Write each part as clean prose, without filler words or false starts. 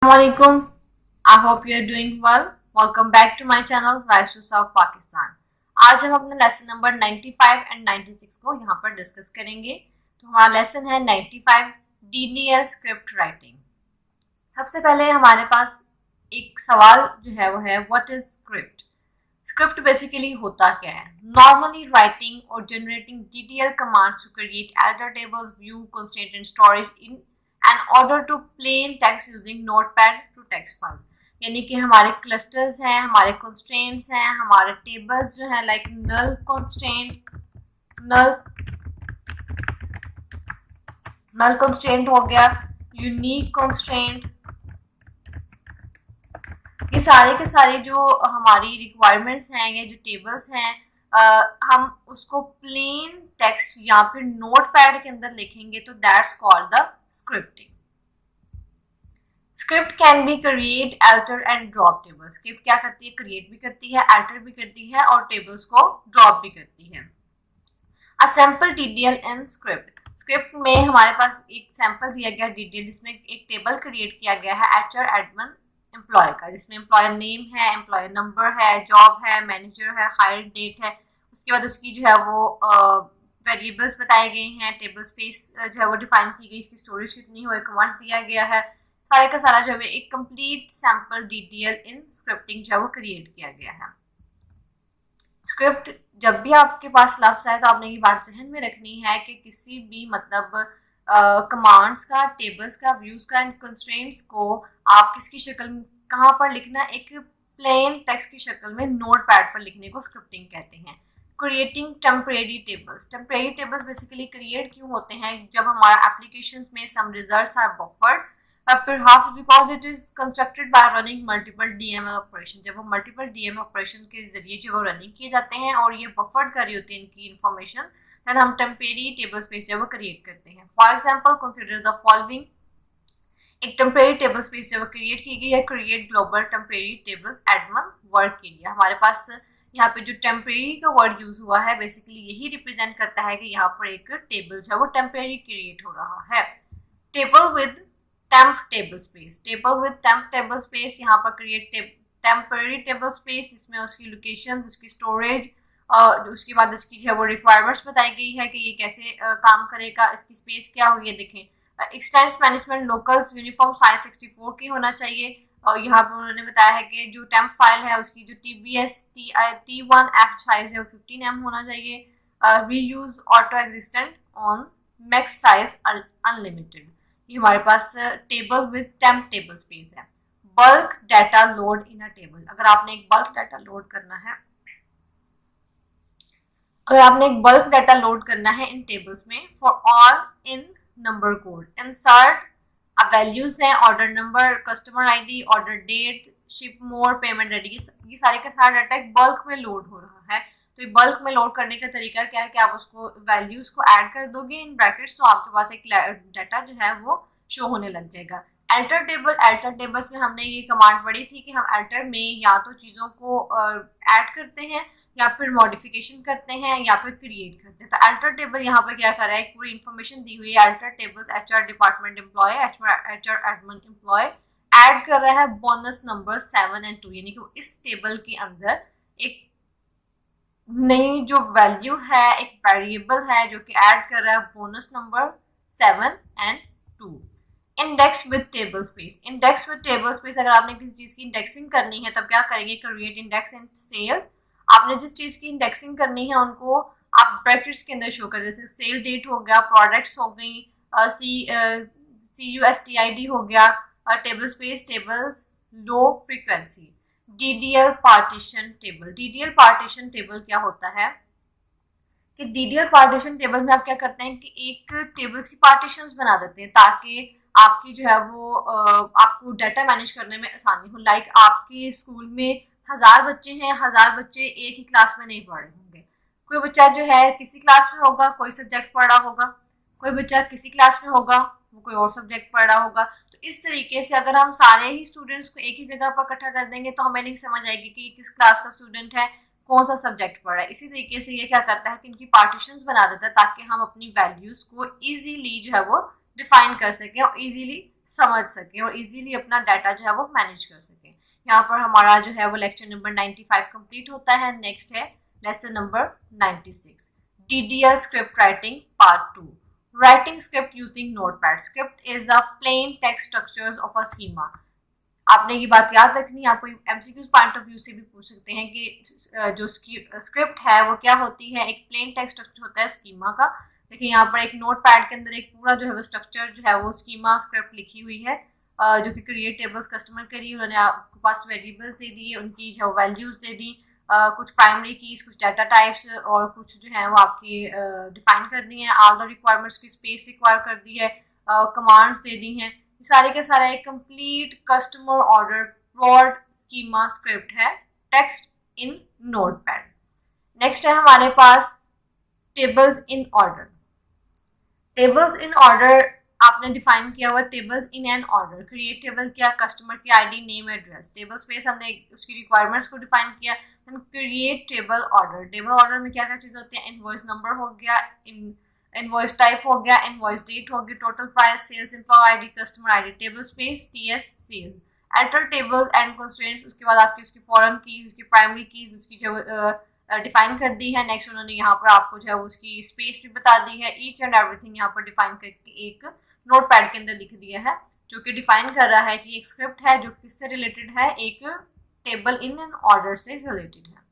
Assalamualaikum. I hope you are doing well. Welcome back to my channel Rise to Serve Pakistan. आज हम अपने lesson number 95 and 96 को यहाँ पर discuss करेंगे। तो हमारा लेसन है 95 DDL स्क्रिप्ट राइटिंग। सबसे पहले हमारे पास एक सवाल जो है वो है what is script. Script basically होता क्या है? नॉर्मली राइटिंग और generating DDL commands to create alter tables, view, constraint and storage in and order to plain text using notepad to text file. यानी कि हमारे क्लस्टर्स हैं, हमारे कंस्ट्रेंट्स हैं, हमारे टेबल्स जो हैं लाइक नल कंस्ट्रेंट, नल कंस्ट्रेंट हो गया, यूनिक कंस्ट्रेंट, ये सारे के सारे जो हमारी रिक्वायरमेंट्स हैं या जो टेबल्स हैं हम उसको प्लेन टेक्स्ट या फिर नोटपैड के अंदर लिखेंगे तो that's called the scripting. Script can be create, alter and drop table. Script क्या करती है? क्रिएट भी करती है, अल्टर भी करती है और टेबल्स को ड्रॉप भी करती है। A sample DDL in script. Script में हमारे पास एक सैंपल दिया गया DDL जिसमें एक टेबल क्रिएट किया गया है HR एडमिन एम्प्लॉय का, जिसमें एम्प्लॉयर नेम है, एम्प्लॉयर नंबर है, जॉब है, मैनेजर है, हायर डेट है। उसके बाद उसकी जो है वो वेरिएबल्स बताए गए हैं, टेबल स्पेस जो है वो डिफाइन की गई, इसकी स्टोरेज कितनी हो, कमांड दिया गया है। सारे का सारा जो है एक कंप्लीट सैंपल DDL इन स्क्रिप्टिंग जो है वो क्रिएट किया गया है। स्क्रिप्ट जब भी आपके पास लफ्ज आए तो आपने ये बात जहन में रखनी है कि किसी भी मतलब कमांड्स का, टेबल्स का, व्यूज का एंड कंस्ट्रेंट्स को आप किसकी शक्ल में कहाँ पर लिखना, एक प्लेन टेक्स्ट की शक्ल में नोट पैड पर लिखने को स्क्रिप्टिंग कहते हैं। Creating temporary tables. Temporary tables basically create क्यों होते हैं? जब हमारा एप्लीकेशंस में some results are buffered perhaps because it is constructed by running multiple DML operation। जब वो multiple DML operation के जरिए जो वो रनिंग किए जाते हैं और ये बफर्ड कर रही होती है इनकी इंफॉर्मेशन, देन हम टेम्परेरी टेबल स्पेस जो वो क्रिएट करते हैं। For example consider the following. एक टेम्परेरी टेबल स्पेस जो क्रिएट की गई है, create global temporary tables admin work के लिए। हमारे पास यहाँ पे जो टेम्परेरी का वर्ड यूज हुआ है बेसिकली यही रिप्रेजेंट करता है कि यहाँ पर एक टेबल जो है वो टेम्परेरी क्रिएट हो रहा है। Table with temp table space. Table with temp table space, यहाँ पर क्रिएट टेम्परेरी टेबल स्पेस, इसमें उसकी लोकेशन, उसकी स्टोरेज, उसके बाद उसकी जो है वो रिक्वायरमेंट्स बताई गई है कि ये कैसे काम करेगा, इसकी स्पेस क्या हुई है। देखें expanse management locals uniform size 64 की होना चाहिए और यहाँ पर उन्होंने बताया है कि जो टेम्प फाइल है उसकी जो TBS T1F साइज है वो 15M होना चाहिए। Reuse auto existent on max size unlimited. ये हमारे पास table with temp table space है। Bulk data load in a table. अगर आपने एक बल्क डाटा लोड करना है, इन टेबल्स में for all in number code, insert values हैं, order number, customer ID, order date, ship more, payment ready, ये सारे का सारा डाटा एक बल्क में लोड हो रहा है। तो बल्क में लोड करने का तरीका क्या है कि आप उसको वैल्यूज को ऐड कर दोगे इन ब्रैकेट्स तो आपके पास एक डाटा जो है वो शो होने लग जाएगा। Alter table. अल्टर टेबल्स में हमने ये कमांड पढ़ी थी कि हम अल्टर में या तो चीज़ों को ऐड करते हैं या फिर मॉडिफिकेशन करते हैं या फिर क्रिएट करते हैं। तो अल्टर टेबल यहाँ पर क्या कर रहा है, एक पूरी इन्फॉर्मेशन दी हुई है। Alter tables HR department employee, HR admin employee add कर रहा है बोनस नंबर 7 और 2, यानी कि इस टेबल के अंदर एक नई जो वैल्यू है, एक वेरिएबल है जो कि ऐड कर रहा है बोनस नंबर 7 और 2। Index with table space. Index with table space, अगर आपने किसी चीज़ की इंडेक्सिंग करनी है तब क्या करेंगे, क्रिएट इंडेक्स इन सेल। आपने जिस चीज़ की इंडेक्सिंग करनी है उनको आप ब्रैकेट्स के अंदर शो करें, जैसे सेल डेट हो गया, प्रोडक्ट्स हो गई, CUSTID हो गया, table space, tables, low frequency. DDL partition table. DDL partition table क्या होता है कि DDL पार्टीशन टेबल में आप क्या करते हैं कि एक टेबल्स की पार्टीशंस बना देते हैं ताकि आपकी जो है वो आपको डाटा मैनेज करने में आसानी हो। लाइक आपके स्कूल में 1000 बच्चे हैं, 1000 बच्चे एक ही क्लास में नहीं पढ़ रहे होंगे। कोई बच्चा जो है किसी क्लास में होगा, कोई सब्जेक्ट पढ़ रहा होगा, कोई बच्चा किसी क्लास में होगा, वो कोई और सब्जेक्ट पढ़ रहा होगा। तो इस तरीके से अगर हम सारे ही स्टूडेंट्स को एक ही जगह पर इकट्ठा कर देंगे तो हमें नहीं समझ आएगी कि किस क्लास का स्टूडेंट है, कौन सा सब्जेक्ट पढ़ रहा है। इसी तरीके से ये क्या करता है कि इनकी पार्टीशंस बना देता है ताकि हम अपनी वैल्यूज को इजीली जो है वो डिफाइन कर सकें और इजीली समझ सकें और इजीली अपना डाटा जो है वो मैनेज कर सकें। यहाँ पर हमारा जो है वो लेक्चर नंबर 95 कंप्लीट होता है। नेक्स्ट है lesson number 96, DDL script writing part 2, writing script using notepad. Script is the plain text structures of a schema. आपने ये बात याद रखनी है, आपको एमसीक्यू पॉइंट ऑफ व्यू से भी पूछ सकते हैं कि जो स्क्रिप्ट है वो क्या होती है। एक प्लेन टेक्स्ट स्ट्रक्चर होता है स्कीमा का। देखिए यहाँ पर एक नोटपैड के अंदर एक पूरा जो है वो स्ट्रक्चर जो है वो स्कीमा स्क्रिप्ट लिखी हुई है, जो कि क्रिएट टेबल्स कस्टमर करी, उन्होंने आपके पास वेरिएबल्स दे दिए, उनकी जो वैल्यूज दे दी, कुछ प्राइमरी कीज, कुछ डाटा टाइप्स और कुछ जो है वो आपकी डिफाइन कर दी हैं, ऑल द रिक्वायरमेंट्स की स्पेस रिक्वायर कर दी है, कमांड्स दे दी हैं। सारे के सारा एक complete customer order plot schema script है, टेक्स्ट इन नोटपैड। नेक्स्ट है हमारे पास tables in order. Tables in order आपने डिफाइन किया हुआ tables in an order. Create table किया, कस्टमर की ID, name, address, table space हमने उसकी रिक्वायरमेंट्स को डिफाइन किया। Then create table order. Table order में क्या क्या चीज़ होती है, इनवॉइस नंबर हो गया, इनवॉइस टाइप हो गया, इनवॉइस डेट हो गई, total price, sales employee ID, customer ID, table space, TS, sale, enter table and constraints. उसके बाद आपकी उसकी फॉरेन कीज, उसकी प्राइमरी कीज उसकी जो डिफाइन कर दी है। नेक्स्ट उन्होंने यहाँ पर आपको जो है उसकी स्पेस भी बता दी है। ईच एंड एवरीथिंग यहाँ पर डिफाइन करके एक नोटपैड के अंदर लिख दिया है, जो कि डिफाइन कर रहा है कि एक स्क्रिप्ट है जो किससे रिलेटेड है, एक टेबल इन एन ऑर्डर से रिलेटेड है।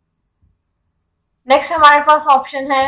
नेक्स्ट हमारे पास ऑप्शन है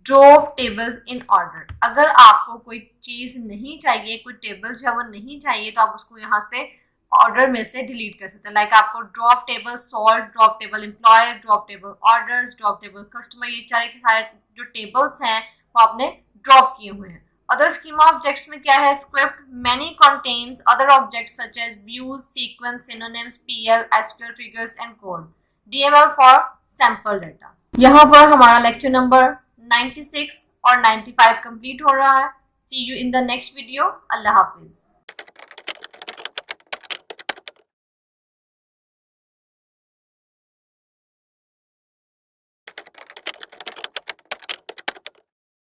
ड्रॉप टेबल्स इन ऑर्डर। अगर आपको कोई चीज नहीं चाहिए, कोई टेबल जो है वो नहीं चाहिए, तो आप उसको यहाँ से ऑर्डर में से डिलीट कर सकते हैं। लाइक आपको drop table salt, drop table employer, drop table orders, drop table customer, ये सारे के सारे जो टेबल्स हैं वो आपने ड्रॉप किए हुए हैं। अदर स्कीमा ऑब्जेक्ट्स में क्या है, script many contains other objects such as views, sequence, synonyms, PL, SQL triggers and code, DML for sample data. यहाँ पर हमारा लेक्चर नंबर 96 और 95 कंप्लीट हो रहा है। See you in the next video. अल्लाह हाफिज।